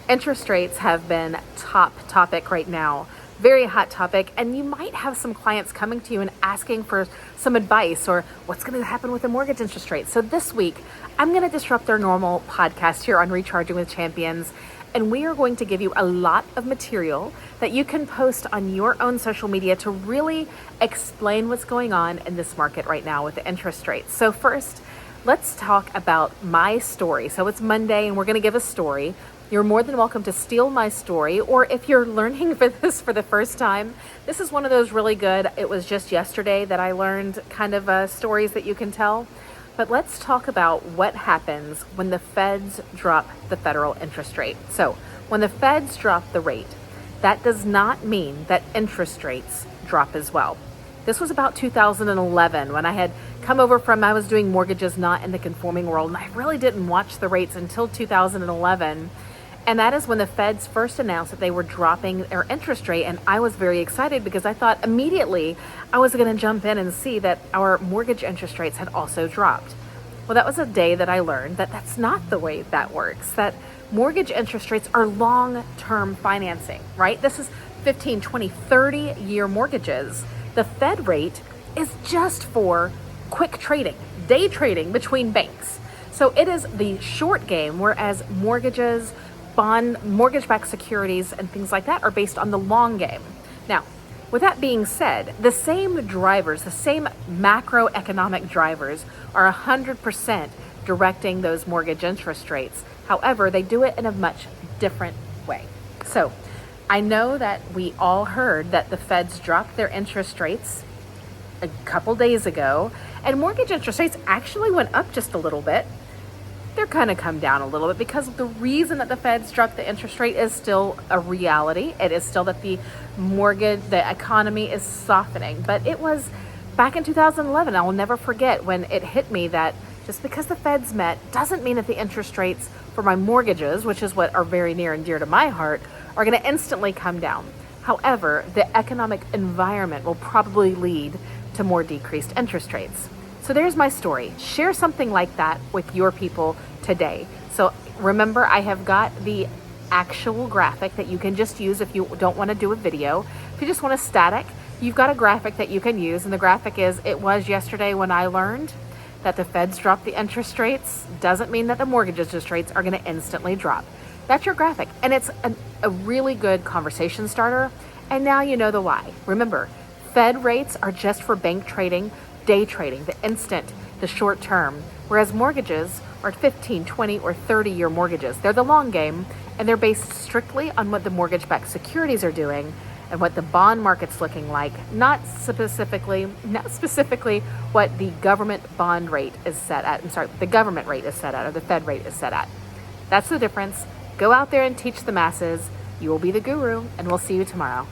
Interest rates have been top topic right now, very hot topic, and you might have some clients coming to you and asking for some advice or what's going to happen with the mortgage interest rate. So this week, I'm going to disrupt our normal podcast here on Recharging with Champions, and we are going to give you a lot of material that you can post on your own social media to really explain what's going on in this market right now with the interest rates. So first, let's talk about my story. So it's Monday and we're going to give a story. You're more than welcome to steal my story, or if you're learning for this for the first time, this is one of those really good, it was just yesterday that I learned kind of stories that you can tell. But let's talk about what happens when the feds drop the federal interest rate. So when the feds drop the rate, that does not mean that interest rates drop as well. This was about 2011 when I had come over I was doing mortgages not in the conforming world, and I really didn't watch the rates until 2011. And that is when the feds first announced that they were dropping their interest rate. And I was very excited because I thought immediately I was going to jump in and see that our mortgage interest rates had also dropped. Well, that was a day that I learned that that's not the way that works, that mortgage interest rates are long-term financing, right? This is 15, 20, 30-year mortgages. The Fed rate is just for quick trading, day trading between banks. So it is the short game, whereas mortgage-backed securities and things like that are based on the long game. Now, with that being said, the same drivers, the same macroeconomic drivers are 100% directing those mortgage interest rates. However, they do it in a much different way. So I know that we all heard that the feds dropped their interest rates a couple days ago, and mortgage interest rates actually went up just a little bit. They're kind of come down a little bit because the reason that the feds dropped the interest rate is still a reality. It is still that the economy is softening. But it was back in 2011, I will never forget when it hit me that just because the feds met doesn't mean that the interest rates for my mortgages, which is what are very near and dear to my heart, are going to instantly come down. However, the economic environment will probably lead to more decreased interest rates. So there's my story. Share something like that with your people today. So remember, I have got the actual graphic that you can just use if you don't want to do a video. If you just want a static, you've got a graphic that you can use. And the graphic is, it was yesterday when I learned that the feds dropped the interest rates. Doesn't mean that the mortgage interest rates are going to instantly drop. That's your graphic. And it's a really good conversation starter. And now you know the why. Remember, Fed rates are just for bank trading, day trading, the instant, the short term, whereas mortgages are 15, 20, or 30-year mortgages. They're the long game, and they're based strictly on what the mortgage-backed securities are doing and what the bond market's looking like, not specifically what the government bond rate is set at. The government rate is set at, or the Fed rate is set at. That's the difference. Go out there and teach the masses. You will be the guru, and we'll see you tomorrow.